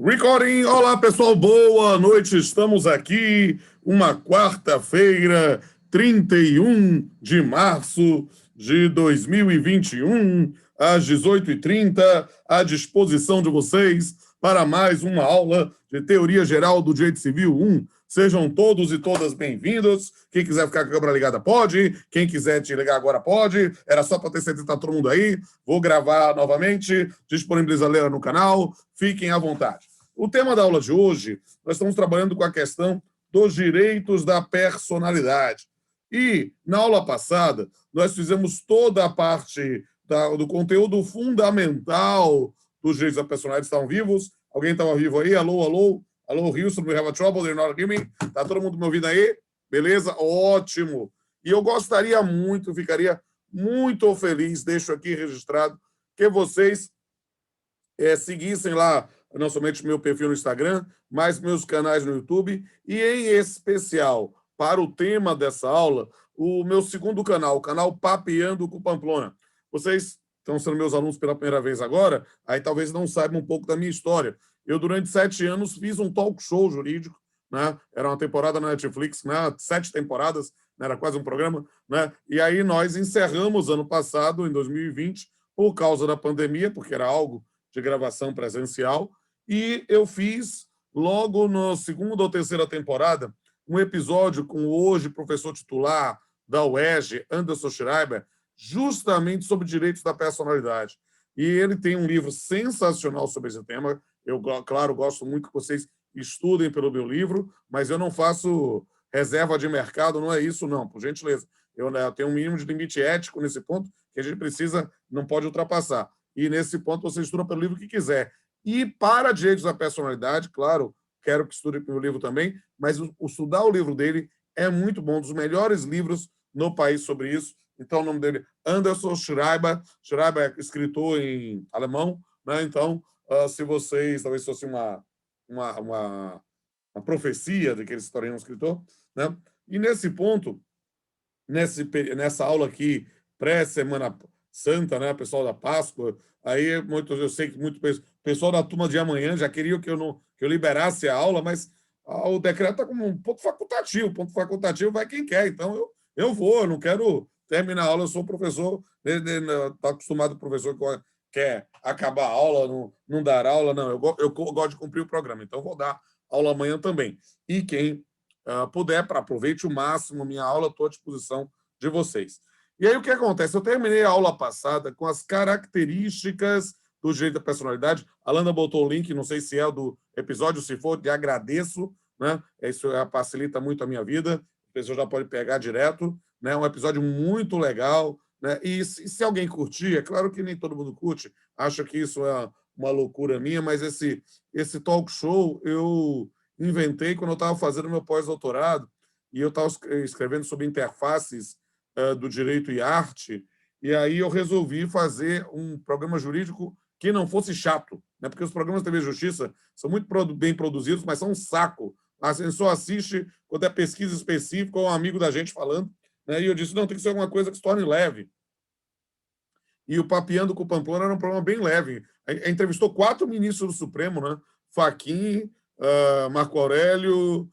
Recording! Olá, pessoal, boa noite. Estamos aqui, uma quarta-feira, 31 de março de 2021, às 18h30, à disposição de vocês para mais uma aula de Teoria Geral do Direito Civil 1. Sejam todos e todas bem-vindos. Quem quiser ficar com a câmera ligada pode. Quem quiser te ligar agora pode. Era só para ter certeza que está todo mundo aí. Vou gravar novamente, disponibilizar ela no canal. Fiquem à vontade. O tema da aula de hoje, nós estamos trabalhando com a questão dos direitos da personalidade. E, na aula passada, nós fizemos toda a parte do conteúdo fundamental dos direitos da personalidade. Estão vivos? Alguém estava vivo aí? Alô, alô? Alô, Houston, we have a trouble, they're not hearing me? Está todo mundo me ouvindo aí? Beleza? Ótimo! E eu gostaria muito, ficaria muito feliz, deixo aqui registrado, que vocês seguissem lá não somente meu perfil no Instagram, mas meus canais no YouTube e, em especial, para o tema dessa aula, o meu segundo canal, o canal Papeando com Pamplona. Vocês estão sendo meus alunos pela primeira vez agora, aí talvez não saibam um pouco da minha história. Eu, durante 7 anos, fiz um talk show jurídico, né? Era uma temporada na Netflix, né? 7 temporadas, né? Era quase um programa, né? E aí nós encerramos ano passado, em 2020, por causa da pandemia, porque era algo de gravação presencial, e eu fiz, logo na segunda ou terceira temporada, um episódio com o hoje professor titular da UERJ, Anderson Schreiber, justamente sobre direitos da personalidade. E ele tem um livro sensacional sobre esse tema. Eu, claro, gosto muito que vocês estudem pelo meu livro, mas eu não faço reserva de mercado, não é isso, não, por gentileza. Eu tenho um mínimo de limite ético nesse ponto que a gente precisa, não pode ultrapassar. E, nesse ponto, você estuda pelo livro que quiser. E, para direitos da personalidade, claro, quero que estude pelo livro também, mas estudar o livro dele é muito bom, um dos melhores livros no país sobre isso. Então, o nome dele é Anderson Schreiber. Schreiber é escritor em alemão, né? Então, se vocês, talvez fosse uma profecia de que ele se tornaria um escritor, né? E, nesse ponto, nessa aula aqui, pré-Semana Santa, né, pessoal da Páscoa, aí eu sei que muito pessoal da turma de amanhã já queria que eu liberasse a aula, mas o decreto está como um ponto facultativo vai quem quer, então eu vou, eu não quero terminar a aula, eu sou professor, está acostumado o professor que quer acabar a aula, não dar aula, não, eu gosto de cumprir o programa, então vou dar aula amanhã também. E quem puder, aproveite o máximo minha aula, estou à disposição de vocês. E aí o que acontece? Eu terminei a aula passada com as características do direito da personalidade. A Lana botou o link, não sei se é o do episódio, se for, te agradeço, né? Isso facilita muito a minha vida, a pessoa já pode pegar direto, né? Um episódio muito legal, né? E se alguém curtir, é claro que nem todo mundo curte, acha que isso é uma loucura minha, mas esse talk show eu inventei quando eu estava fazendo meu pós-doutorado e eu estava escrevendo sobre interfaces do direito e arte, e aí eu resolvi fazer um programa jurídico que não fosse chato, né? Porque os programas de TV Justiça são muito bem produzidos, mas são um saco. A gente só assiste quando é pesquisa específica ou um amigo da gente falando, né? E eu disse, não, tem que ser alguma coisa que se torne leve. E o Papeando com o Pamplona era um programa bem leve. Entrevistou 4 ministros do Supremo, né? Fachin, Marco Aurélio,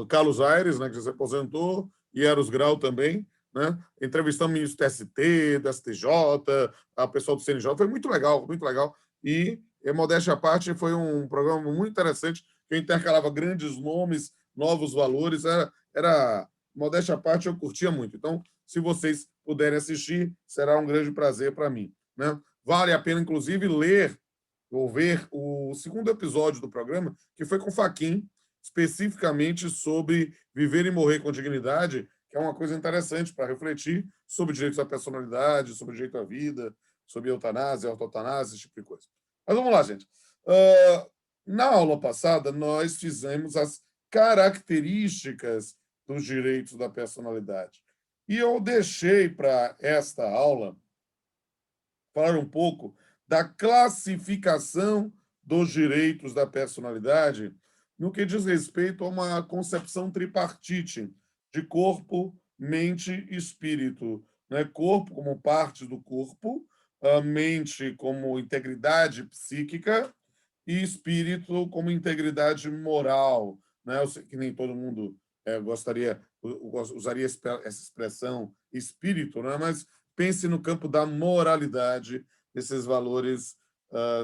Carlos Aires, né, que já se aposentou, e Eros Grau também, né? Entrevistamos ministros do TST, do STJ, a pessoal do CNJ, foi muito legal, muito legal. E, modéstia à parte, foi um programa muito interessante, que intercalava grandes nomes, novos valores, modéstia à parte, eu curtia muito. Então, se vocês puderem assistir, será um grande prazer para mim, né? Vale a pena, inclusive, ler ou ver o segundo episódio do programa, que foi com o Fachin, especificamente sobre viver e morrer com dignidade, que é uma coisa interessante para refletir sobre direitos à personalidade, sobre direito à vida, sobre eutanásia, autotanásia, esse tipo de coisa. Mas vamos lá, gente. Na aula passada, nós fizemos as características dos direitos da personalidade. E eu deixei para esta aula falar um pouco da classificação dos direitos da personalidade no que diz respeito a uma concepção tripartite de corpo, mente e espírito, né? Corpo como parte do corpo, a mente como integridade psíquica e espírito como integridade moral, né? Eu sei que nem todo mundo usaria essa expressão espírito, né? Mas pense no campo da moralidade, desses valores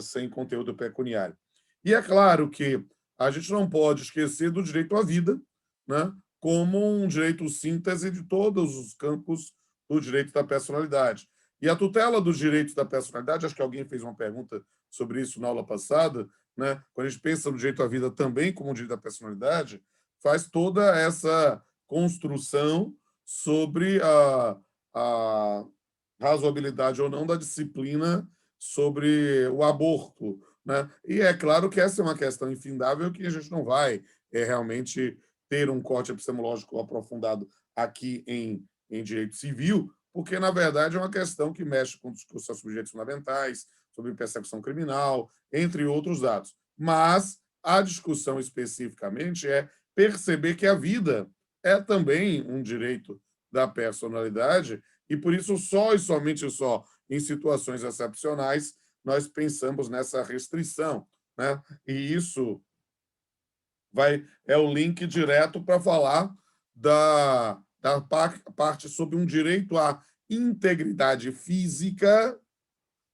sem conteúdo pecuniário. E é claro que a gente não pode esquecer do direito à vida, né? Como um direito síntese de todos os campos do direito da personalidade. E a tutela dos direitos da personalidade, acho que alguém fez uma pergunta sobre isso na aula passada, né? Quando a gente pensa no direito à vida também como um direito da personalidade, faz toda essa construção sobre a razoabilidade ou não da disciplina sobre o aborto, né? E é claro que essa é uma questão infindável que a gente não vai realmente ter um corte epistemológico aprofundado aqui em direito civil, porque, na verdade, é uma questão que mexe com discussão sobre direitos fundamentais, sobre persecução criminal, entre outros dados. Mas a discussão especificamente é perceber que a vida é também um direito da personalidade e, por isso, só e somente só em situações excepcionais nós pensamos nessa restrição, né? E isso é o link direto para falar da parte sobre um direito à integridade física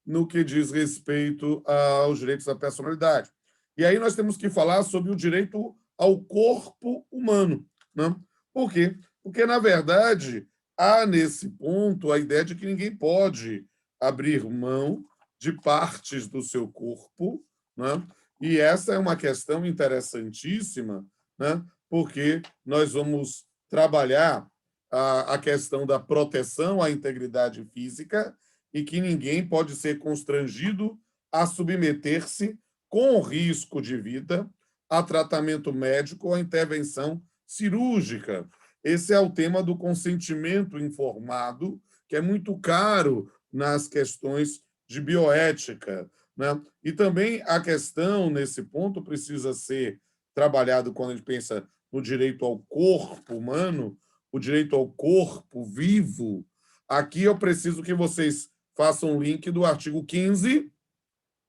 no que diz respeito aos direitos da personalidade. E aí nós temos que falar sobre o direito ao corpo humano. Né? Por quê? Porque, na verdade, há nesse ponto a ideia de que ninguém pode abrir mão de partes do seu corpo, né? E essa é uma questão interessantíssima, né? Porque nós vamos trabalhar a questão da proteção à integridade física e que ninguém pode ser constrangido a submeter-se, com risco de vida, a tratamento médico ou a intervenção cirúrgica. Esse é o tema do consentimento informado, que é muito caro nas questões de bioética, né? E também a questão, nesse ponto, precisa ser trabalhado quando a gente pensa no direito ao corpo humano, o direito ao corpo vivo. Aqui eu preciso que vocês façam um link do artigo 15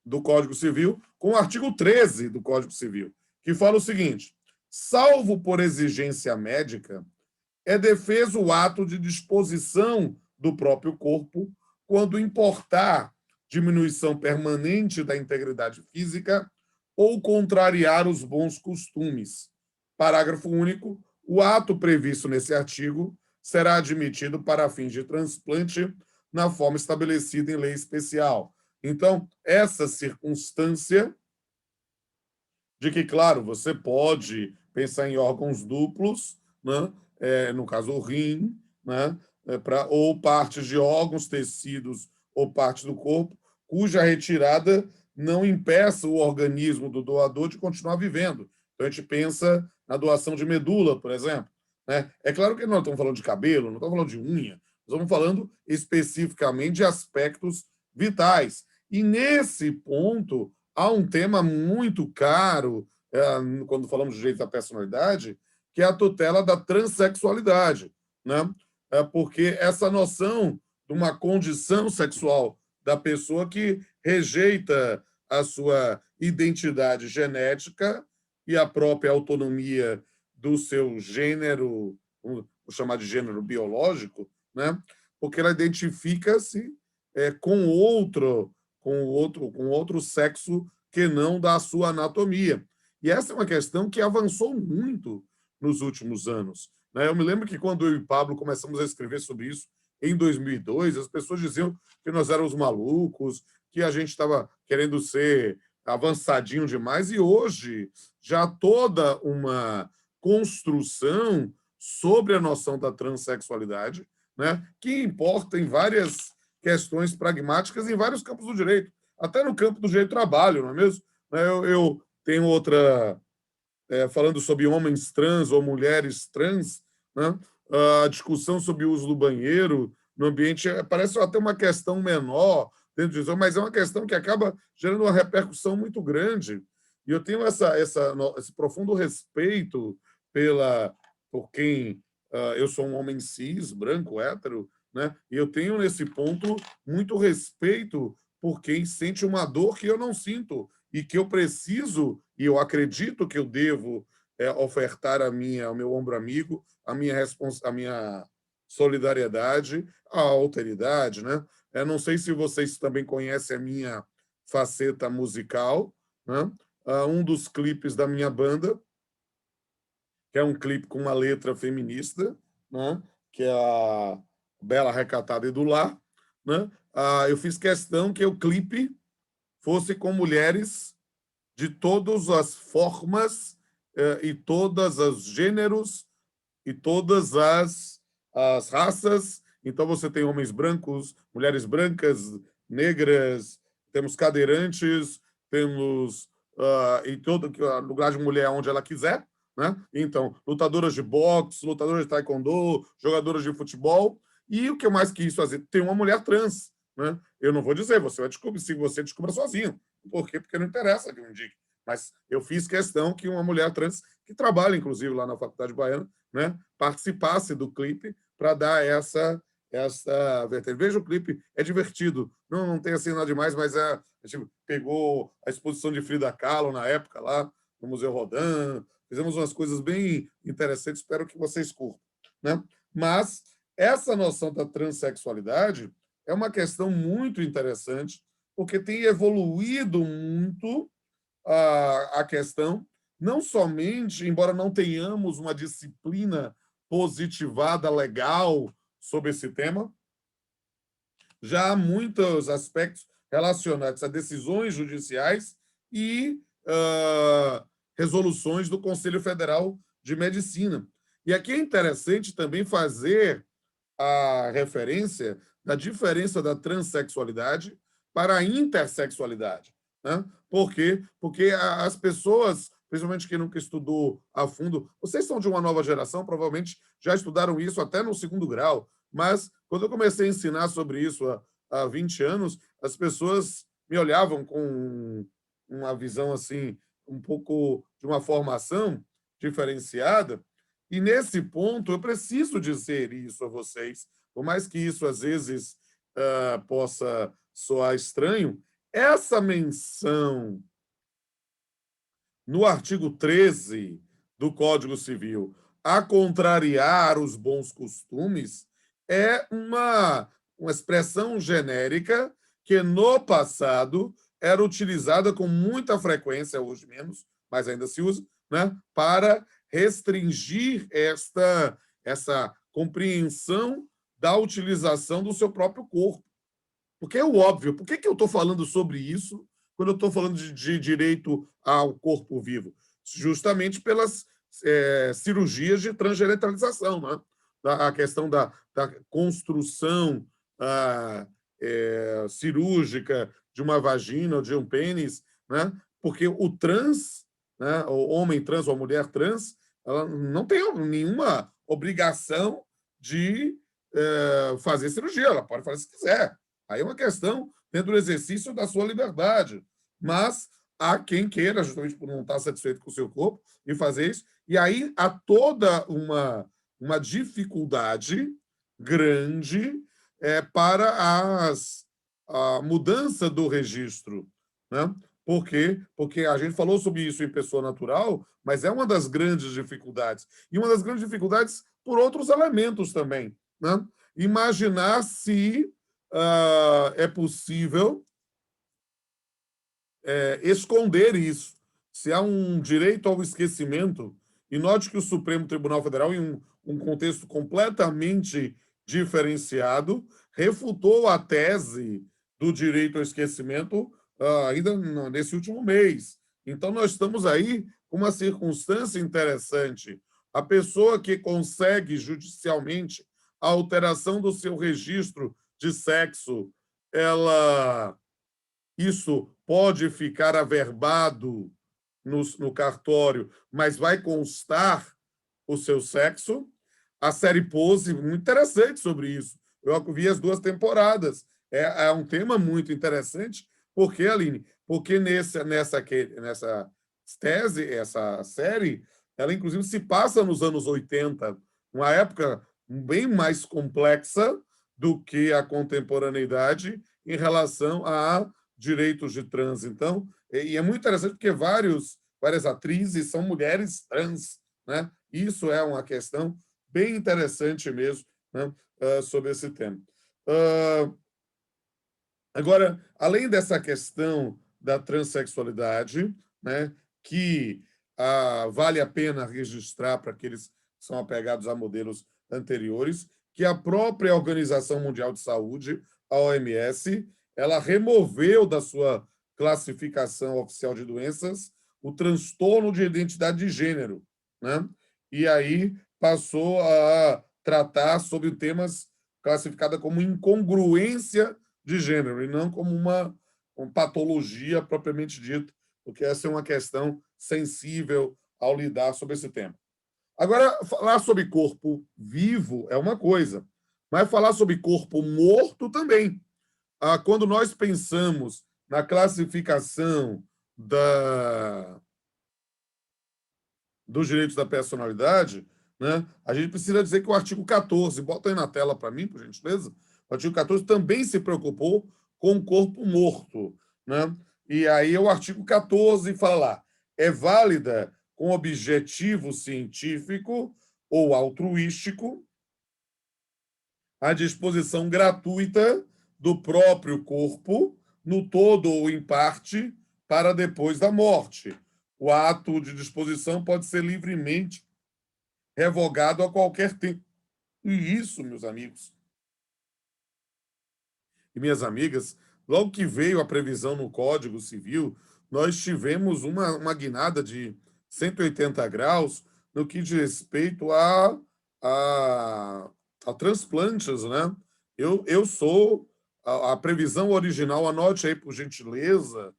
do Código Civil com o artigo 13 do Código Civil, que fala o seguinte: salvo por exigência médica, é defeso o ato de disposição do próprio corpo quando importar diminuição permanente da integridade física ou contrariar os bons costumes. Parágrafo único. O ato previsto nesse artigo será admitido para fins de transplante na forma estabelecida em lei especial. Então, essa circunstância de que, claro, você pode pensar em órgãos duplos, né? No caso, o rim, né? Ou partes de órgãos, tecidos ou parte do corpo, cuja retirada não impeça o organismo do doador de continuar vivendo. Então, a gente pensa na doação de medula, por exemplo. Né? É claro que nós não estamos falando de cabelo, não estamos falando de unha, nós estamos falando especificamente de aspectos vitais. E, nesse ponto, há um tema muito caro, quando falamos de direito da personalidade, que é a tutela da transexualidade, né? Porque essa noção de uma condição sexual da pessoa que rejeita a sua identidade genética e a própria autonomia do seu gênero, vou chamar de gênero biológico, né? Porque ela identifica-se com outro sexo que não da sua anatomia. E essa é uma questão que avançou muito nos últimos anos. Né? Eu me lembro que quando eu e Pablo começamos a escrever sobre isso, em 2002, as pessoas diziam que nós éramos malucos, que a gente estava querendo ser avançadinho demais, e hoje já toda uma construção sobre a noção da transexualidade, né, que importa em várias questões pragmáticas em vários campos do direito, até no campo do direito do trabalho, não é mesmo? Eu tenho outra, falando sobre homens trans ou mulheres trans, né? A discussão sobre o uso do banheiro no ambiente parece até uma questão menor dentro disso, mas é uma questão que acaba gerando uma repercussão muito grande. E eu tenho esse profundo respeito por quem eu sou um homem cis, branco, hétero, né? E eu tenho, nesse ponto, muito respeito por quem sente uma dor que eu não sinto e que eu preciso, e eu acredito que eu devo ofertar ao meu ombro amigo, a minha solidariedade, a alteridade, né? Eu não sei se vocês também conhecem a minha faceta musical, né? Um dos clipes da minha banda, que é um clipe com uma letra feminista, né? Que é a Bela Recatada e do Lar, né? Eu fiz questão que o clipe fosse com mulheres de todas as formas e todos os gêneros e todas as raças. Então, você tem homens brancos, mulheres brancas, negras, temos cadeirantes, temos em todo lugar de mulher onde ela quiser, né? Então, lutadoras de boxe, lutadoras de taekwondo, jogadoras de futebol. E o que eu mais quis fazer? Tem uma mulher trans, né? Eu não vou dizer, você vai descobrir, se você descubra sozinho. Por quê? Porque não interessa que eu indique. Mas eu fiz questão que uma mulher trans, que trabalha, inclusive, lá na Faculdade Baiana, né, participasse do clipe para dar essa vertente. Veja o clipe, é divertido. Não tem assim nada demais, mas a gente pegou a exposição de Frida Kahlo na época lá, no Museu Rodin, fizemos umas coisas bem interessantes, espero que vocês curtam, né? Mas essa noção da transexualidade é uma questão muito interessante, porque tem evoluído muito a questão, não somente, embora não tenhamos uma disciplina positivada legal sobre esse tema, já há muitos aspectos relacionados a decisões judiciais e resoluções do Conselho Federal de Medicina. E aqui é interessante também fazer a referência da diferença da transexualidade para a intersexualidade. Né? Por quê? Porque as pessoas, principalmente quem nunca estudou a fundo, vocês são de uma nova geração, provavelmente já estudaram isso até no segundo grau, mas quando eu comecei a ensinar sobre isso há 20 anos, as pessoas me olhavam com uma visão assim, um pouco de uma formação diferenciada, e nesse ponto eu preciso dizer isso a vocês, por mais que isso às vezes possa soar estranho, essa menção no artigo 13 do Código Civil a contrariar os bons costumes é uma expressão genérica que no passado era utilizada com muita frequência, hoje menos, mas ainda se usa, né, para restringir essa compreensão da utilização do seu próprio corpo. Porque é o óbvio. Por que eu estou falando sobre isso quando eu estou falando de direito ao corpo vivo? Justamente pelas cirurgias de transgenitalização, né? A questão da construção cirúrgica de uma vagina ou de um pênis, né? Porque o trans, né, o homem trans ou a mulher trans, ela não tem nenhuma obrigação de fazer cirurgia, ela pode fazer se quiser. Aí é uma questão dentro do exercício da sua liberdade. Mas há quem queira, justamente por não estar satisfeito com o seu corpo, e fazer isso. E aí há toda uma dificuldade grande para a mudança do registro. Né? Por quê? Porque a gente falou sobre isso em pessoa natural, mas é uma das grandes dificuldades. E uma das grandes dificuldades por outros elementos também. Né? Imaginar se é possível esconder isso. Se há um direito ao esquecimento, e note que o Supremo Tribunal Federal, em um contexto completamente diferenciado, refutou a tese do direito ao esquecimento ainda nesse último mês. Então, nós estamos aí com uma circunstância interessante. A pessoa que consegue judicialmente a alteração do seu registro de sexo, isso pode ficar averbado no cartório, mas vai constar o seu sexo. A série Pose, muito interessante sobre isso. Eu vi as 2 temporadas. É um tema muito interessante. Por quê, Aline? Porque nessa tese, essa série, ela inclusive se passa nos anos 80, uma época bem mais complexa do que a contemporaneidade em relação a direitos de trans. Então, e é muito interessante porque várias atrizes são mulheres trans, né? Isso é uma questão bem interessante mesmo, né, sobre esse tema. Agora, além dessa questão da transexualidade, né, que vale a pena registrar para aqueles que são apegados a modelos anteriores, que a própria Organização Mundial de Saúde, a OMS, ela removeu da sua classificação oficial de doenças o transtorno de identidade de gênero, né? E aí passou a tratar sobre temas classificados como incongruência de gênero, e não como uma patologia propriamente dita, porque essa é uma questão sensível ao lidar sobre esse tema. Agora, falar sobre corpo vivo é uma coisa, mas falar sobre corpo morto também. Quando nós pensamos na classificação dos direitos da personalidade, né, a gente precisa dizer que o artigo 14, bota aí na tela para mim, por gentileza, o artigo 14 também se preocupou com o corpo morto. Né? E aí o artigo 14 fala lá, é válida com objetivo científico ou altruístico a disposição gratuita do próprio corpo, no todo ou em parte, para depois da morte. O ato de disposição pode ser livremente revogado a qualquer tempo. E isso, meus amigos e minhas amigas, logo que veio a previsão no Código Civil, nós tivemos uma guinada de 180 graus no que diz respeito a transplantes, né? Eu sou a previsão original, anote aí, por gentileza,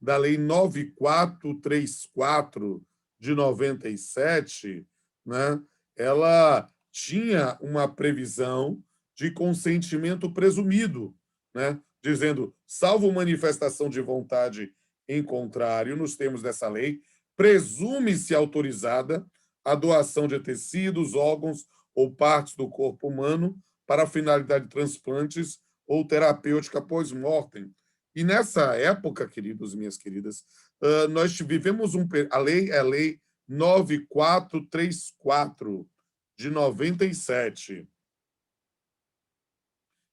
da Lei 9434 de 97, né? Ela tinha uma previsão de consentimento presumido, né? Dizendo, salvo manifestação de vontade em contrário, nos termos dessa lei, presume-se autorizada a doação de tecidos, órgãos ou partes do corpo humano para finalidade de transplantes ou terapêutica pós-mortem. E nessa época, queridos e minhas queridas, nós vivemos a lei é a Lei 9434 de 97.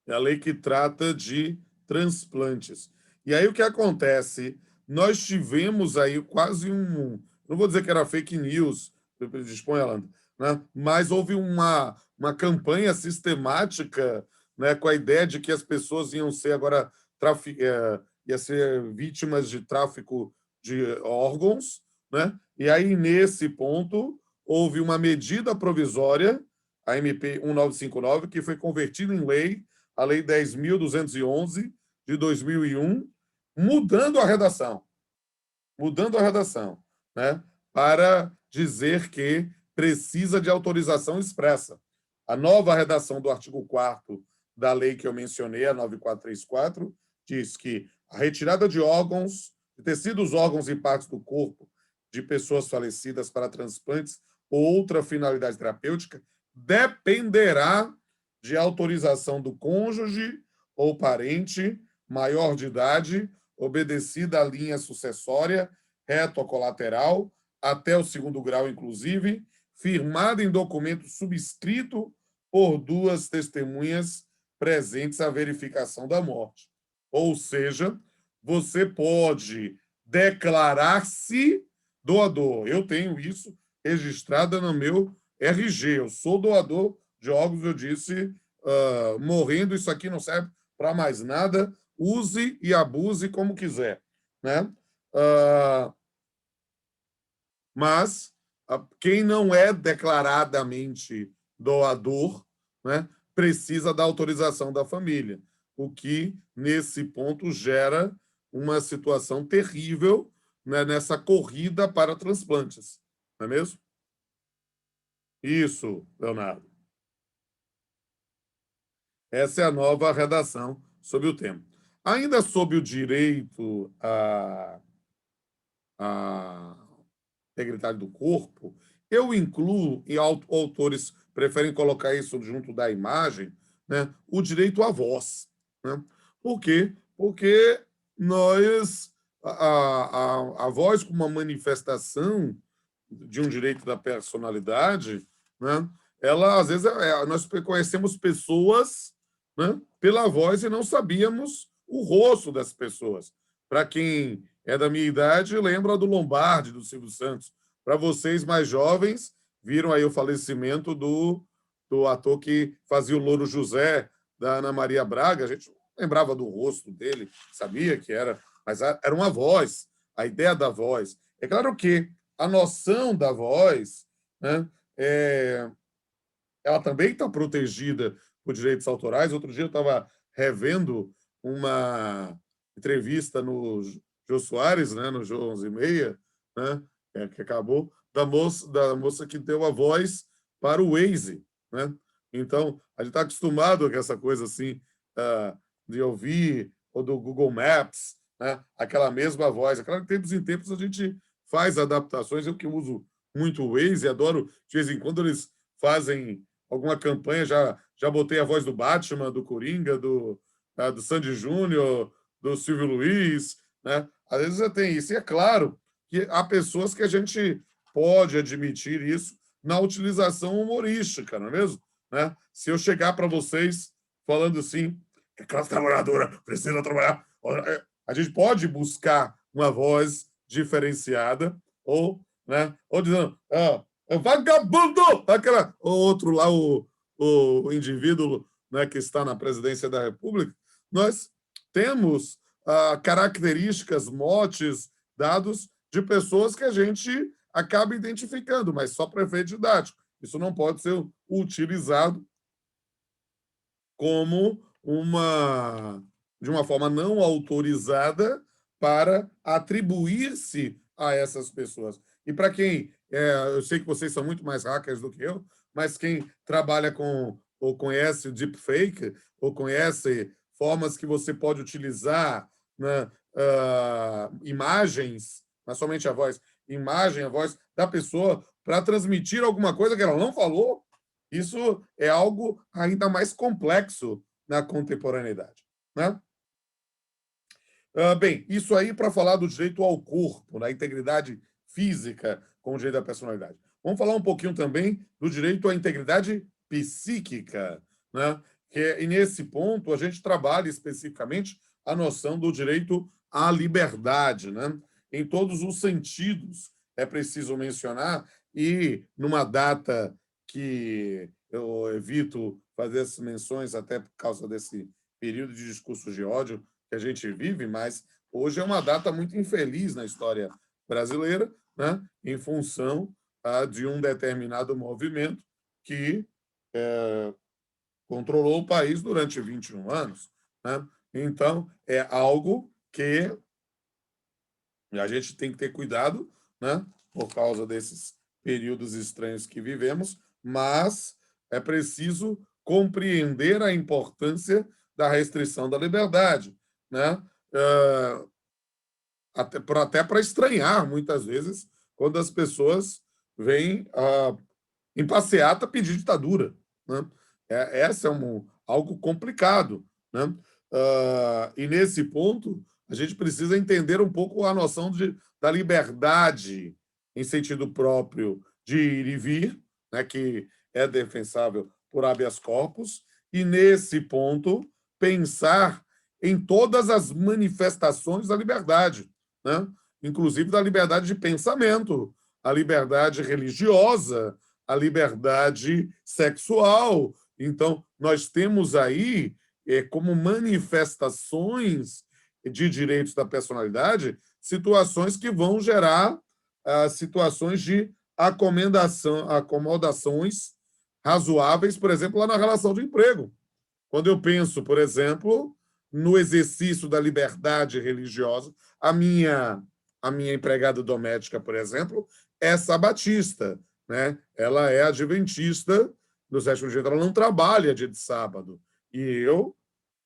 É a lei que trata de transplantes. E aí o que acontece? Nós tivemos aí quase não vou dizer que era fake news, dispõe, Alanda, né? Mas houve uma campanha sistemática, né, com a ideia de que as pessoas iam ser agora ia ser vítimas de tráfico de órgãos, né? E aí, nesse ponto, houve uma medida provisória, a MP 1959, que foi convertida em lei, a Lei 10.211, de 2001, mudando a redação, né, para dizer que precisa de autorização expressa. A nova redação do artigo 4º da lei que eu mencionei, a 9434, diz que a retirada de órgãos, de tecidos, órgãos e partes do corpo de pessoas falecidas para transplantes ou outra finalidade terapêutica dependerá de autorização do cônjuge ou parente maior de idade, obedecida a linha sucessória, reto ou colateral, até o segundo grau, inclusive, firmada em documento subscrito por duas testemunhas presentes à verificação da morte. Ou seja, você pode declarar-se doador. Eu tenho isso registrado no meu RG. Eu sou doador de órgãos, eu disse, morrendo, isso aqui não serve para mais nada, use e abuse como quiser. Né? Mas quem não é declaradamente doador, né, precisa da autorização da família, o que, nesse ponto, gera uma situação terrível, né, nessa corrida para transplantes. Não é mesmo? Isso, Leonardo. Essa é a nova redação sobre o tema. Ainda sobre o direito à integridade do corpo, eu incluo, e autores preferem colocar isso junto da imagem, né, o direito à voz. Né? Por quê? Porque a voz como uma manifestação de um direito da personalidade, né, ela, às vezes, nós conhecemos pessoas, né, pela voz e não sabíamos o rosto das pessoas. Para quem é da minha idade, lembra do Lombardi, do Silvio Santos. Para vocês mais jovens, viram aí o falecimento do ator que fazia o Louro José, da Ana Maria Braga. A gente lembrava do rosto dele, sabia que era, mas era uma voz, a ideia da voz. É claro que a noção da voz, né, ela também está protegida por direitos autorais. Outro dia eu estava revendo uma entrevista no Jô Soares, né, no Jô 11h30, né, que acabou, da moça que deu a voz para o Waze. Né? Então, a gente está acostumado com essa coisa assim, de ouvir, ou do Google Maps, né, aquela mesma voz. É claro que, de tempos em tempos, a gente faz adaptações. Eu que uso muito o Waze, adoro, de vez em quando eles fazem alguma campanha, já botei a voz do Batman, do Coringa, do Sandy Júnior, do Silvio Luiz, né? Às vezes já tem isso. E é claro que há pessoas que a gente pode admitir isso na utilização humorística, não é mesmo? Né? Se eu chegar para vocês falando assim, que a classe trabalhadora precisa trabalhar, a gente pode buscar uma voz diferenciada ou dizendo, vagabundo! O outro lá, o indivíduo, né, que está na presidência da República. Nós temos características, motes, dados de pessoas que a gente acaba identificando, mas só para efeito didático. Isso não pode ser utilizado como de uma forma não autorizada para atribuir-se a essas pessoas. E para quem, eu sei que vocês são muito mais hackers do que eu, mas quem trabalha com, ou conhece o deepfake, ou conhece formas que você pode utilizar, né, imagens, não é somente a voz, a voz da pessoa para transmitir alguma coisa que ela não falou, isso é algo ainda mais complexo na contemporaneidade. Né? Bem, isso aí para falar do direito ao corpo, da integridade física com o direito à personalidade. Vamos falar um pouquinho também do direito à integridade psíquica. Né? E nesse ponto, a gente trabalha especificamente a noção do direito à liberdade, né? Em todos os sentidos, é preciso mencionar, e numa data que eu evito fazer essas menções até por causa desse período de discursos de ódio que a gente vive, mas hoje é uma data muito infeliz na história brasileira, né, em função de um determinado movimento que controlou o país durante 21 anos. Né? Então, é algo que a gente tem que ter cuidado, né, por causa desses períodos estranhos que vivemos, mas é preciso compreender a importância da restrição da liberdade, né? Até para estranhar, muitas vezes, quando as pessoas vêm em passeata pedir ditadura. Né? Essa é algo complicado. Né? E, nesse ponto, a gente precisa entender um pouco a noção da liberdade em sentido próprio de ir e vir, né, que é defensável por habeas corpus, e, nesse ponto, pensar em todas as manifestações da liberdade, né? Inclusive da liberdade de pensamento, a liberdade religiosa, a liberdade sexual. Então, nós temos aí, como manifestações de direitos da personalidade, situações que vão gerar situações de acomodações razoáveis, por exemplo, lá na relação de emprego. Quando eu penso, por exemplo, no exercício da liberdade religiosa, a minha empregada doméstica, por exemplo, é sabatista, né? Ela é adventista do sétimo dia, ela não trabalha dia de sábado. E eu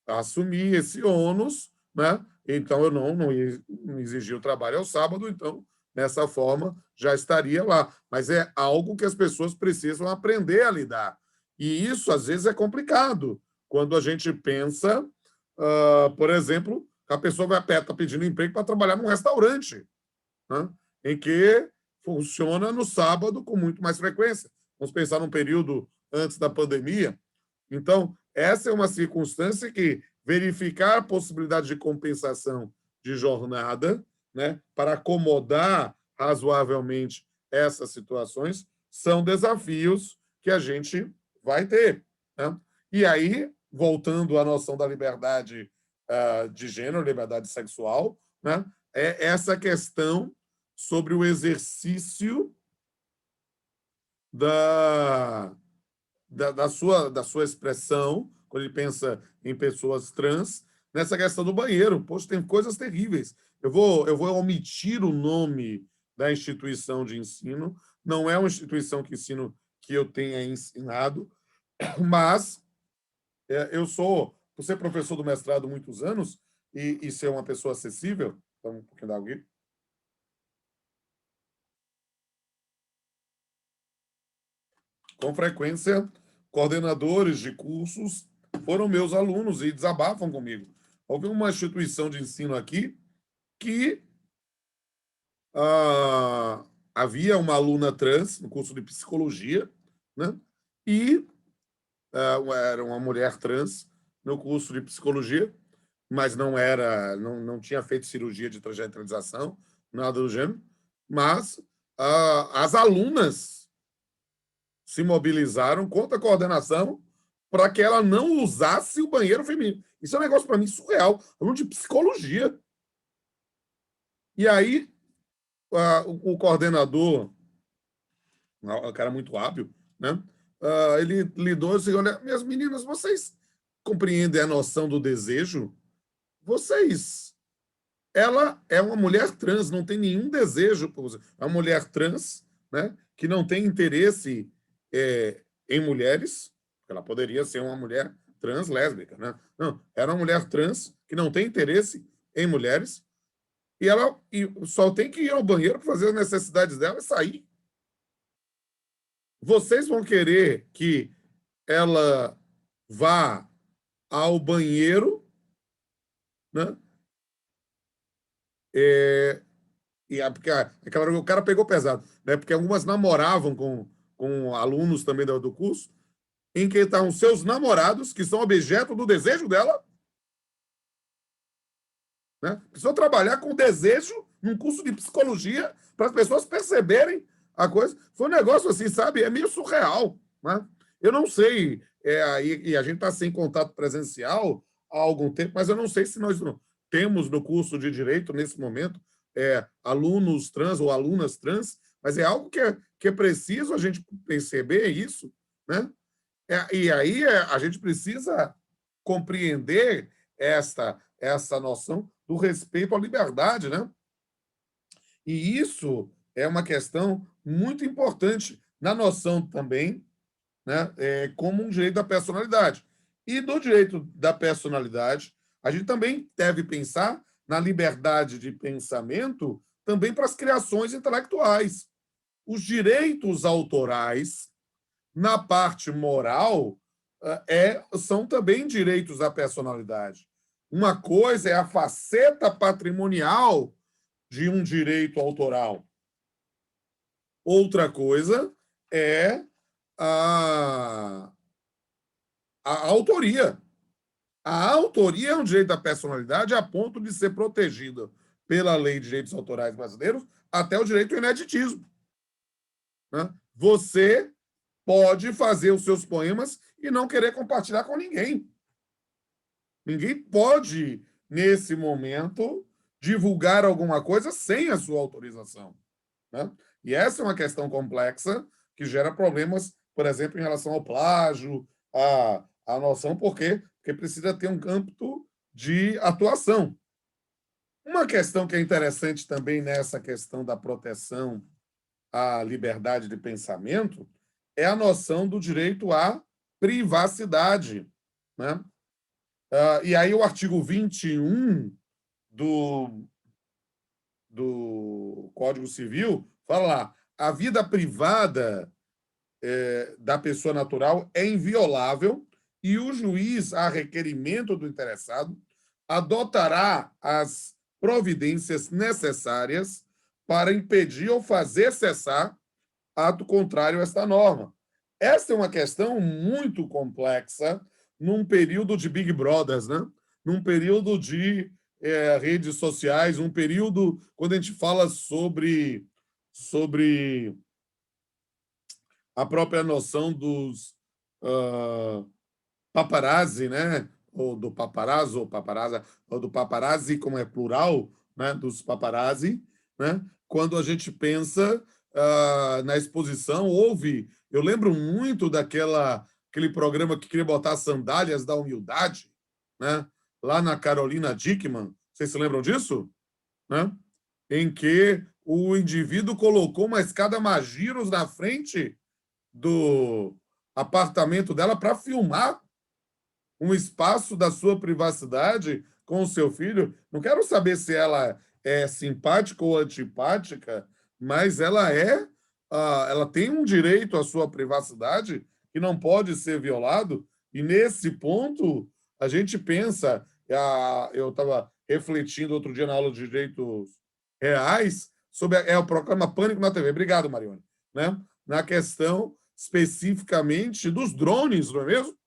assumi esse ônus, né? Então eu não exigi o trabalho ao sábado, então dessa forma já estaria lá. Mas é algo que as pessoas precisam aprender a lidar. E isso às vezes é complicado, quando a gente pensa, por exemplo, que a pessoa vai estar pedindo emprego para trabalhar num restaurante, né, em que funciona no sábado com muito mais frequência. Vamos pensar num período antes da pandemia. Então, essa é uma circunstância que verificar a possibilidade de compensação de jornada, né, para acomodar razoavelmente essas situações, são desafios que a gente vai ter. Né? E aí, voltando à noção da liberdade de gênero, liberdade sexual, né, é essa questão sobre o exercício da, da sua expressão, quando ele pensa em pessoas trans, nessa questão do banheiro. Poxa, tem coisas terríveis. Eu vou omitir o nome da instituição de ensino, não é uma instituição que ensino que eu tenha ensinado, mas eu sou, por ser professor do mestrado há muitos anos e ser uma pessoa acessível, então um pouquinho da água aqui, com frequência, coordenadores de cursos foram meus alunos e desabafam comigo. Houve uma instituição de ensino aqui que havia uma aluna trans no curso de psicologia, né? E era uma mulher trans no curso de psicologia, mas não tinha feito cirurgia de transgeneralização, nada do gênero. Mas as alunas se mobilizaram contra a coordenação para que ela não usasse o banheiro feminino. Isso é um negócio, para mim, surreal. Aluno de psicologia. E aí, o coordenador, um cara muito hábil, né? Ele lidou assim, olha, minhas meninas, vocês compreendem a noção do desejo? Vocês... Ela é uma mulher trans, não tem nenhum desejo por você. É uma mulher trans, né, que não tem interesse em mulheres, ela poderia ser uma mulher trans lésbica, né? Não, era uma mulher trans que não tem interesse em mulheres e ela só tem que ir ao banheiro para fazer as necessidades dela e sair. Vocês vão querer que ela vá ao banheiro, né? Porque aquela hora o cara pegou pesado, né? Porque algumas namoravam com alunos também do curso, em que estavam seus namorados, que são objeto do desejo dela, né? Precisou trabalhar com desejo num curso de psicologia para as pessoas perceberem a coisa. Foi um negócio assim, sabe? É meio surreal, né? Eu não sei, e a gente está sem contato presencial há algum tempo, mas eu não sei se nós temos no curso de Direito, nesse momento, alunos trans ou alunas trans, mas é algo que é preciso a gente perceber isso, né? E aí a gente precisa compreender essa noção do respeito à liberdade, né? E isso é uma questão muito importante na noção também, né, como um direito da personalidade. E do direito da personalidade, a gente também deve pensar na liberdade de pensamento também para as criações intelectuais. Os direitos autorais, na parte moral, são também direitos à personalidade. Uma coisa é a faceta patrimonial de um direito autoral. Outra coisa é a, a autoria. A autoria é um direito da personalidade a ponto de ser protegida pela Lei de Direitos Autorais Brasileiros até o direito ao ineditismo. Né? Você pode fazer os seus poemas e não querer compartilhar com ninguém. Ninguém pode, nesse momento, divulgar alguma coisa sem a sua autorização. Né? E essa é uma questão complexa que gera problemas, por exemplo, em relação ao plágio, a noção, por quê? Porque precisa ter um campo de atuação. Uma questão que é interessante também nessa questão da proteção à liberdade de pensamento é a noção do direito à privacidade. Né? E aí o artigo 21 do Código Civil fala lá, a vida privada da pessoa natural é inviolável e o juiz, a requerimento do interessado, adotará as providências necessárias para impedir ou fazer cessar ato contrário a esta norma. Essa é uma questão muito complexa num período de Big Brothers, né? Num período de redes sociais, um período quando a gente fala sobre a própria noção dos paparazzi, né? Ou do paparazzo, ou paparazza, ou do paparazzi, como é plural, né? Dos paparazzi, né? Quando a gente pensa na exposição, eu lembro muito aquele programa que queria botar sandálias da humildade, né? Lá na Carolina Dickmann, vocês se lembram disso? Né? Em que o indivíduo colocou uma escada Magiros na frente do apartamento dela para filmar um espaço da sua privacidade com o seu filho. Não quero saber se ela é simpática ou antipática, mas ela tem um direito à sua privacidade que não pode ser violado. E nesse ponto a gente pensa, eu estava refletindo outro dia na aula de direitos reais sobre o programa Pânico na TV. Obrigado, Marione. Né? Na questão especificamente dos drones, não é mesmo?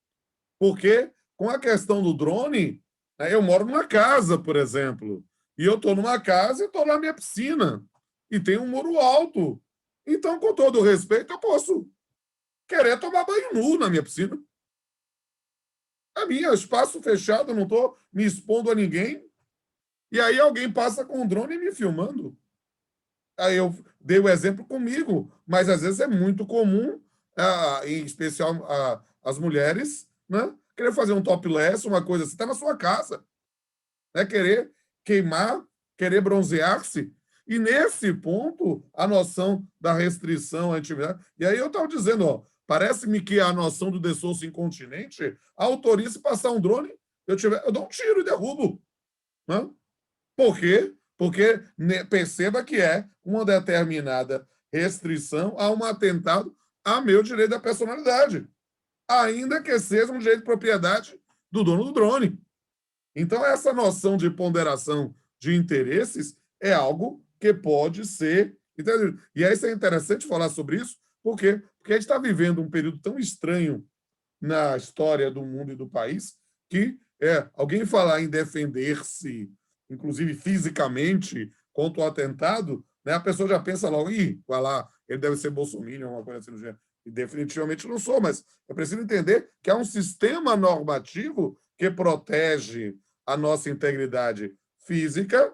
Porque com a questão do drone, né, eu moro numa casa, por exemplo, e eu estou numa casa e estou na minha piscina, e tem um muro alto. Então, com todo o respeito, eu posso querer tomar banho nu na minha piscina. É minha, espaço fechado, eu não estou me expondo a ninguém. E aí alguém passa com um drone me filmando. Aí eu dei o exemplo comigo, mas às vezes é muito comum, em especial as mulheres, né? Querer fazer um topless, uma coisa assim, está na sua casa, né? Querer queimar, querer bronzear-se. E nesse ponto, a noção da restrição à intimidade. E aí eu estava dizendo, ó, parece-me que a noção do dessouço incontinente autoriza passar um drone, eu dou um tiro e derrubo. Né? Por quê? Porque perceba que é uma determinada restrição a um atentado a meu direito da personalidade, ainda que seja um direito de propriedade do dono do drone. Então, essa noção de ponderação de interesses é algo que pode ser entendido. E aí é interessante falar sobre isso, por quê? Porque a gente está vivendo um período tão estranho na história do mundo e do país que alguém falar em defender-se, inclusive fisicamente, contra o atentado, né, a pessoa já pensa logo, vai lá, ele deve ser bolsominion, uma coisa assim do gênero. E definitivamente não sou, mas eu preciso entender que há um sistema normativo que protege a nossa integridade física,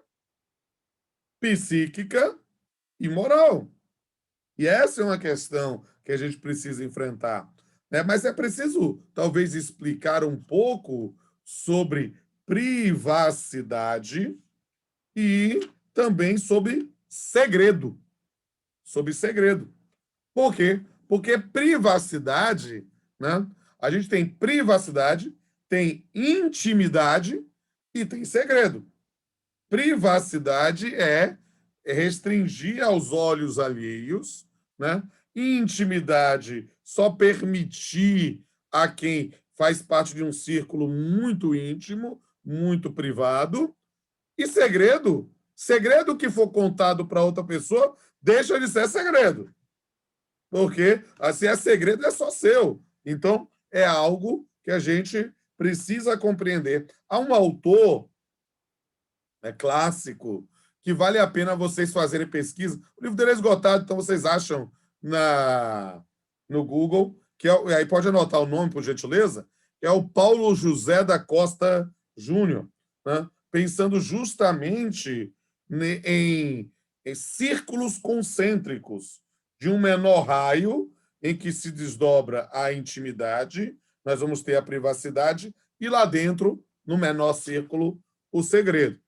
psíquica e moral. E essa é uma questão que a gente precisa enfrentar. Né? Mas é preciso, talvez, explicar um pouco sobre privacidade e também sobre segredo. Sobre segredo. Por quê? Porque privacidade, né? A gente tem privacidade, tem intimidade e tem segredo. Privacidade é restringir aos olhos alheios, né? Intimidade, só permitir a quem faz parte de um círculo muito íntimo, muito privado. E segredo, segredo que for contado para outra pessoa, deixa de ser segredo. Porque se é segredo, é só seu. Então, é algo que a gente precisa compreender. Há um autor clássico que vale a pena vocês fazerem pesquisa. O livro dele é esgotado, então vocês acham no Google, aí pode anotar o nome, por gentileza, que é o Paulo José da Costa Júnior, né? Pensando justamente em círculos concêntricos de um menor raio em que se desdobra a intimidade, nós vamos ter a privacidade, e lá dentro, no menor círculo, o segredo.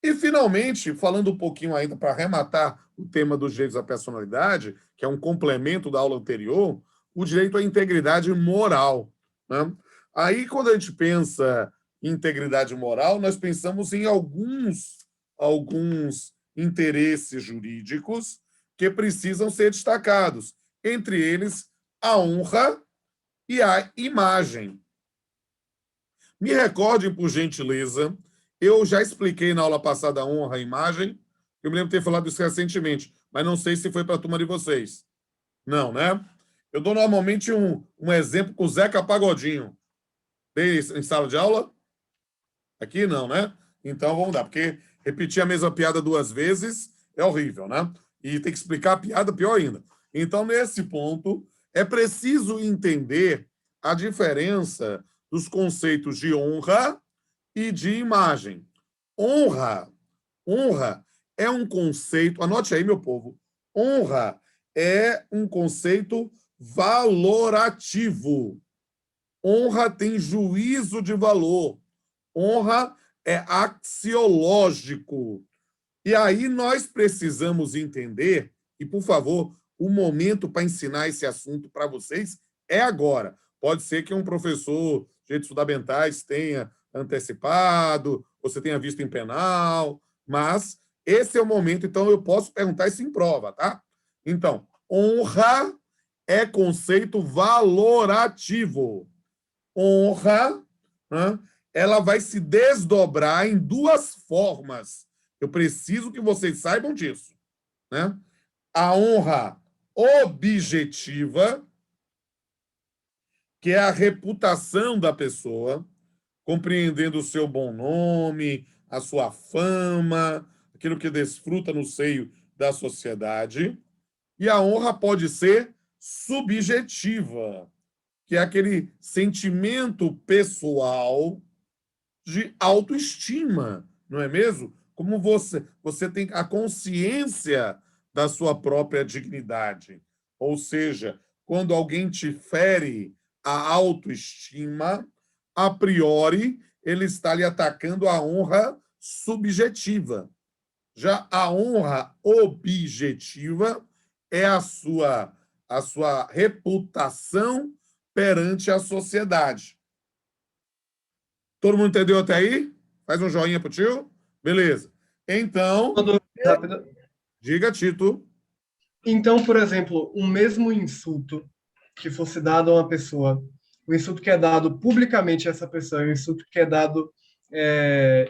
E, finalmente, falando um pouquinho ainda para arrematar o tema dos direitos à personalidade, que é um complemento da aula anterior, o direito à integridade moral. Né? Aí, quando a gente pensa em integridade moral, nós pensamos em alguns interesses jurídicos que precisam ser destacados, entre eles a honra e a imagem. Me recordem, por gentileza, eu já expliquei na aula passada a honra à imagem, eu me lembro de ter falado isso recentemente, mas não sei se foi para a turma de vocês. Não, né? Eu dou normalmente um exemplo com o Zeca Pagodinho. Dei em sala de aula? Aqui não, né? Então vamos dar, porque repetir a mesma piada duas vezes é horrível, né? E tem que explicar a piada pior ainda. Então, nesse ponto, é preciso entender a diferença dos conceitos de honra e de imagem. Honra, honra é um conceito, anote aí, meu povo. Honra é um conceito valorativo. Honra tem juízo de valor. Honra é axiológico. E aí nós precisamos entender, e por favor, o momento para ensinar esse assunto para vocês é agora. Pode ser que um professor de direitos fundamentais tenha antecipado, você tenha visto em penal, mas esse é o momento, então eu posso perguntar isso em prova, tá? Então, honra é conceito valorativo. Honra, né, ela vai se desdobrar em duas formas. Eu preciso que vocês saibam disso. Né? A honra objetiva, que é a reputação da pessoa, compreendendo o seu bom nome, a sua fama, aquilo que desfruta no seio da sociedade. E a honra pode ser subjetiva, que é aquele sentimento pessoal de autoestima, não é mesmo? Como você tem a consciência da sua própria dignidade. Ou seja, quando alguém te fere a autoestima, a priori, ele está lhe atacando a honra subjetiva. Já a honra objetiva é a sua reputação perante a sociedade. Todo mundo entendeu até aí? Faz um joinha pro tio. Beleza. Então, Uma dúvida rápida. diga, Tito. Então, por exemplo, um mesmo insulto que fosse dado a uma pessoa, o insulto que é dado publicamente a essa pessoa, o insulto que é dado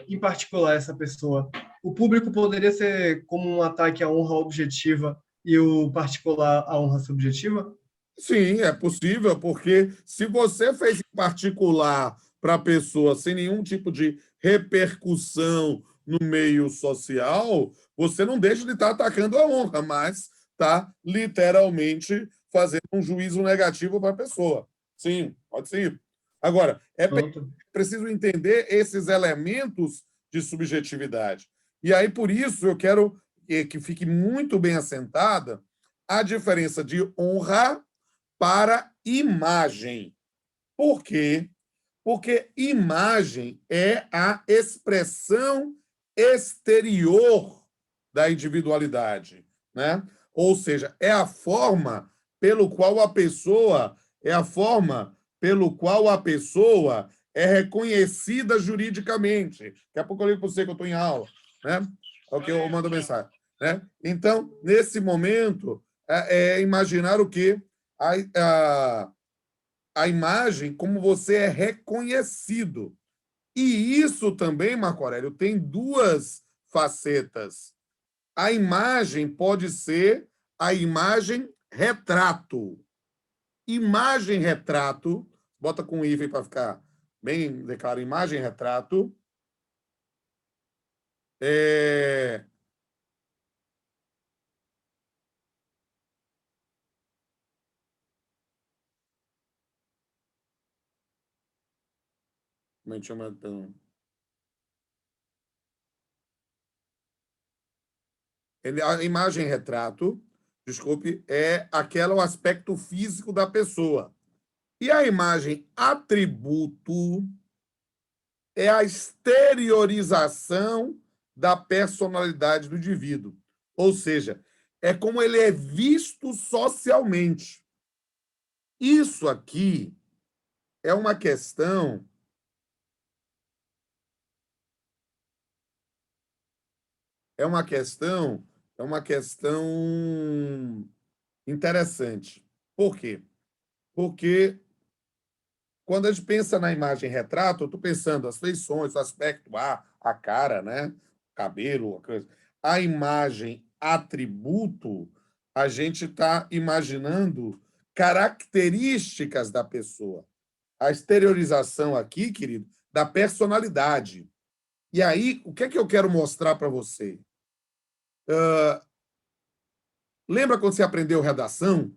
em particular a essa pessoa, o público poderia ser como um ataque à honra objetiva e o particular à honra subjetiva? Sim, é possível, porque se você fez em particular para a pessoa sem nenhum tipo de repercussão no meio social, você não deixa de estar atacando a honra, mas está literalmente fazendo um juízo negativo para a pessoa. Sim, pode ser. Agora, é Pronto. preciso entender esses elementos de subjetividade. E aí, por isso, eu quero que fique muito bem assentada a diferença de honra para imagem. Por quê? Porque imagem é a expressão exterior da individualidade, né? Ou seja, é a forma pelo qual a pessoa é reconhecida juridicamente. Daqui a pouco eu ligo para você que eu estou em aula, né? É o que eu mando mensagem, né? Então, nesse momento, é imaginar o quê? A, a, a imagem como você é reconhecido. E isso também, Marco Aurélio, tem duas facetas. A imagem pode ser a imagem retrato. Imagem retrato, bota com hífen para ficar bem declarado, imagem retrato, é... Como é que chama? A imagem retrato, desculpe, é aquela o aspecto físico da pessoa. E a imagem atributo é a exteriorização da personalidade do indivíduo. Ou seja, é como ele é visto socialmente. Isso aqui é uma questão é uma questão é uma questão interessante. Por quê? Porque quando a gente pensa na imagem retrato, eu estou pensando as feições, o aspecto, a cara, né? Cabelo, a coisa. A imagem atributo, a gente está imaginando características da pessoa. A exteriorização aqui, querido, da personalidade. E aí, o que é que eu quero mostrar para você? Lembra quando você aprendeu redação?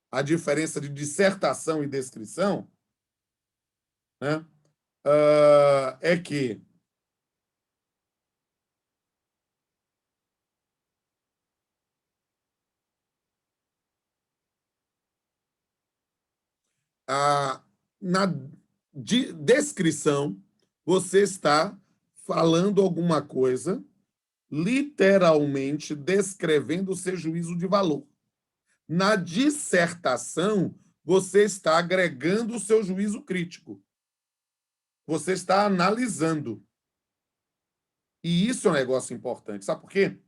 A diferença de dissertação e descrição? Né? É que na descrição você está falando alguma coisa, literalmente descrevendo o seu juízo de valor. Na dissertação, você está agregando o seu juízo crítico. Você está analisando. E isso é um negócio importante. Sabe por quê?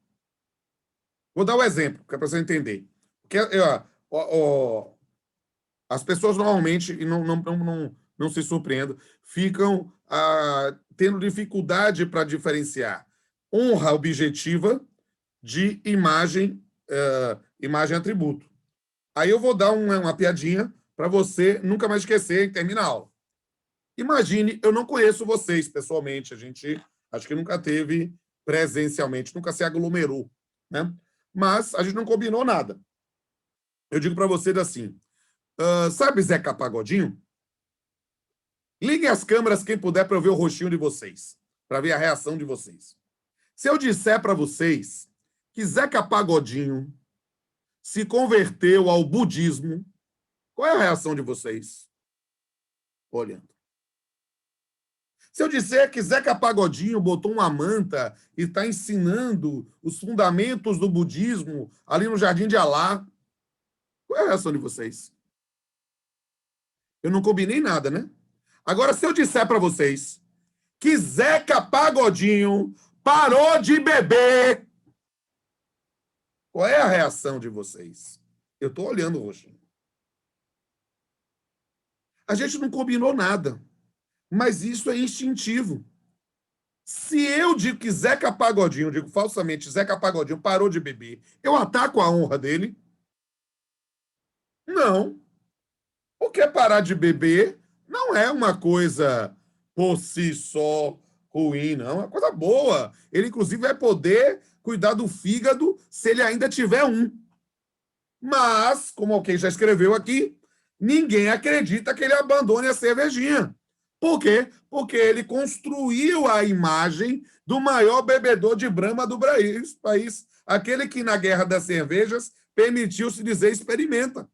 Vou dar um exemplo, que é para você entender. Porque, as pessoas normalmente, e não se surpreendam, ficam tendo dificuldade para diferenciar honra objetiva de imagem atributo. Aí eu vou dar uma piadinha para você nunca mais esquecer e terminar a aula. Imagine, eu não conheço vocês pessoalmente, a gente acho que nunca teve presencialmente, nunca se aglomerou, né? Mas a gente não combinou nada. Eu digo para vocês assim, sabe Zeca Pagodinho? Liguem as câmeras quem puder para eu ver o rostinho de vocês, para ver a reação de vocês. Se eu disser para vocês que Zeca Pagodinho se converteu ao budismo, qual é a reação de vocês? Olhando. Se eu disser que Zeca Pagodinho botou uma manta e está ensinando os fundamentos do budismo ali no Jardim de Alá, qual é a reação de vocês? Eu não combinei nada, né? Agora, se eu disser para vocês que Zeca Pagodinho parou de beber, qual é a reação de vocês? Eu estou olhando o rostinho. A gente não combinou nada, mas isso é instintivo. Se eu digo que Zeca Pagodinho, digo falsamente, Zeca Pagodinho parou de beber, eu ataco a honra dele? Não. Porque parar de beber não é uma coisa por si só ruim, não. É uma coisa boa. Ele, inclusive, vai poder cuidar do fígado se ele ainda tiver um. Mas, como alguém já escreveu aqui, ninguém acredita que ele abandone a cervejinha. Por quê? Porque ele construiu a imagem do maior bebedor de Brahma do país, aquele que, na Guerra das Cervejas, permitiu-se dizer experimenta.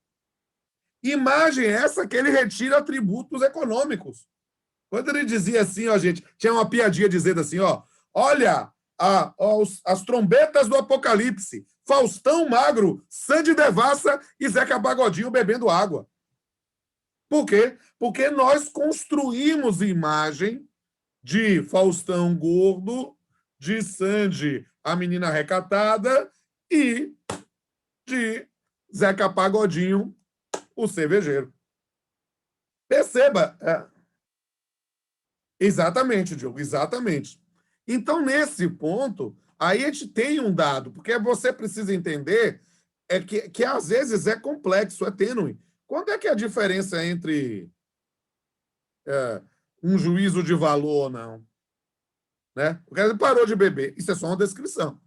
Imagem essa que ele retira atributos econômicos. Quando ele dizia assim, ó, gente, tinha uma piadinha dizendo assim, ó, olha as trombetas do Apocalipse, Faustão Magro, Sandy Devassa e Zeca Pagodinho bebendo água. Por quê? Porque nós construímos imagem de Faustão gordo, de Sandy, a menina recatada, e de Zeca Pagodinho, o cervejeiro. Perceba. Exatamente, Diogo, exatamente. Então, nesse ponto, aí a gente tem um dado, porque você precisa entender que às vezes é complexo, é tênue. Quando é que é a diferença entre um juízo de valor ou não? Né? Porque ele parou de beber, isso é só uma descrição.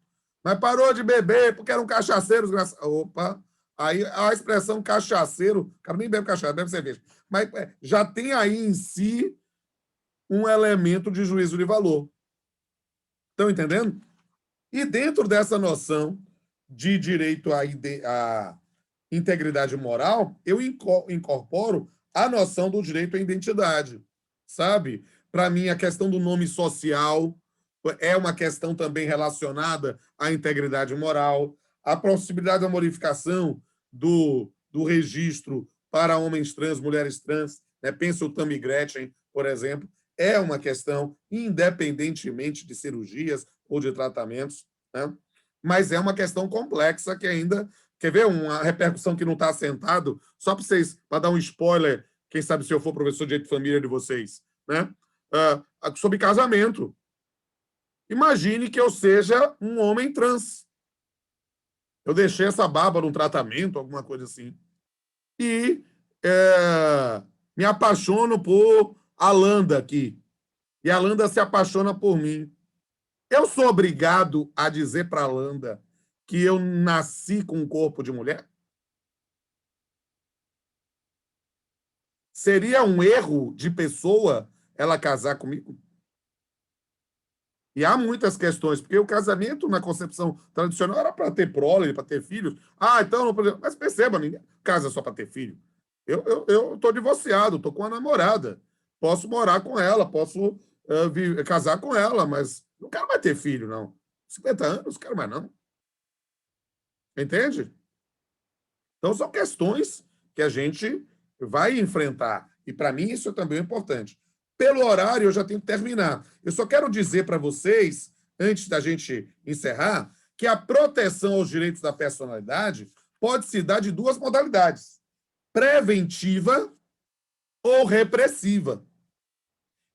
Mas parou de beber porque era um cachaceiro. Opa, aí a expressão cachaceiro, o cara nem bebe cachaça, bebe cerveja. Mas já tem aí em si um elemento de juízo de valor. Estão entendendo? E dentro dessa noção de direito à integridade moral, eu incorporo a noção do direito à identidade, sabe? Para mim, a questão do nome social é uma questão também relacionada à integridade moral, a possibilidade da modificação do registro para homens trans, mulheres trans, né? Pensa o Tammy Gretchen, por exemplo, é uma questão independentemente de cirurgias ou de tratamentos, né? Mas é uma questão complexa que ainda... Quer ver uma repercussão que não está assentado? Só para vocês, para dar um spoiler, quem sabe se eu for professor de direito de família de vocês, né? Sobre casamento. Imagine que eu seja um homem trans. Eu deixei essa barba num tratamento, alguma coisa assim. E me apaixono por Alanda aqui. E a Alanda se apaixona por mim. Eu sou obrigado a dizer para a Alanda que eu nasci com um corpo de mulher? Seria um erro de pessoa ela casar comigo? E há muitas questões, porque o casamento na concepção tradicional era para ter prole, para ter filhos. Então não pode. Mas perceba, ninguém casa só para ter filho. Eu estou divorciado, estou com uma namorada. Posso morar com ela, posso casar com ela, mas não quero mais ter filho, não. 50 anos, não quero mais, não. Entende? Então, são questões que a gente vai enfrentar. E, para mim, isso também é importante. Pelo horário, eu já tenho que terminar. Eu só quero dizer para vocês, antes da gente encerrar, que a proteção aos direitos da personalidade pode se dar de duas modalidades: preventiva ou repressiva.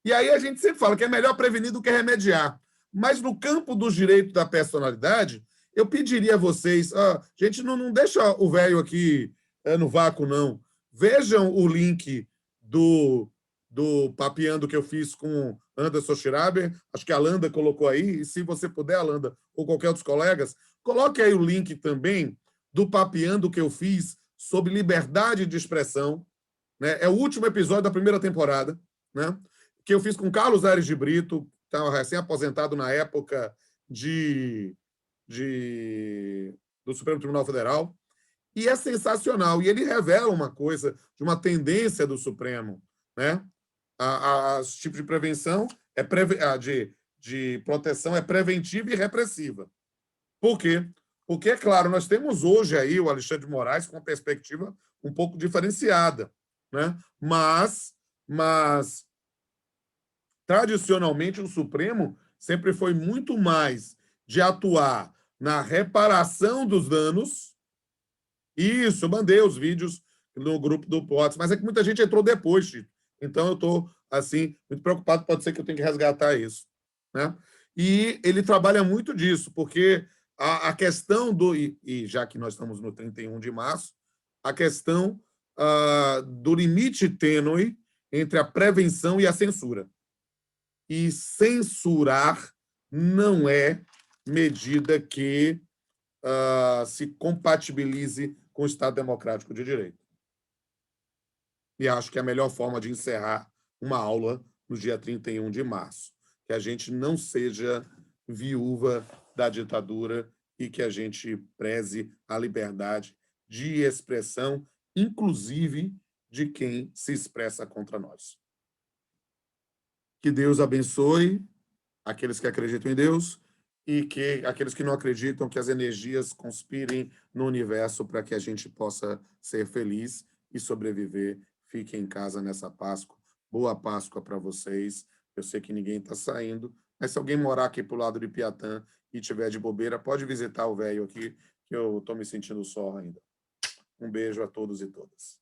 E aí a gente sempre fala que é melhor prevenir do que remediar. Mas no campo dos direitos da personalidade, eu pediria a vocês, gente, não deixa o velho aqui no vácuo, não. Vejam o link do papeando que eu fiz com Anderson Schiraber, acho que a Alanda colocou aí, e se você puder, Alanda, ou qualquer outro colegas, coloque aí o link também do papeando que eu fiz sobre liberdade de expressão, né? É o último episódio da primeira temporada, né? Que eu fiz com Carlos Aires de Brito, estava recém-aposentado na época do Supremo Tribunal Federal, e é sensacional. E ele revela uma coisa de uma tendência do Supremo, né? Esse tipo de prevenção de proteção é preventiva e repressiva. Por quê? Porque, é claro, nós temos hoje aí o Alexandre de Moraes com uma perspectiva um pouco diferenciada, né? Mas tradicionalmente, o Supremo sempre foi muito mais de atuar na reparação dos danos. Isso, eu mandei os vídeos no grupo do POTS, mas é que muita gente entrou depois, Tito. Então, eu estou, assim, muito preocupado, pode ser que eu tenha que resgatar isso, né? E ele trabalha muito disso, porque a questão e já que nós estamos no 31 de março, a questão do limite tênue entre a prevenção e a censura. E censurar não é medida que se compatibilize com o Estado Democrático de Direito. E acho que é a melhor forma de encerrar uma aula no dia 31 de março. Que a gente não seja viúva da ditadura e que a gente preze a liberdade de expressão, inclusive de quem se expressa contra nós. Que Deus abençoe aqueles que acreditam em Deus e que aqueles que não acreditam, que as energias conspirem no universo para que a gente possa ser feliz e sobreviver. Fiquem em casa nessa Páscoa. Boa Páscoa para vocês. Eu sei que ninguém está saindo, mas se alguém morar aqui para o lado de Piatã e tiver de bobeira, pode visitar o velho aqui, que eu estou me sentindo só ainda. Um beijo a todos e todas.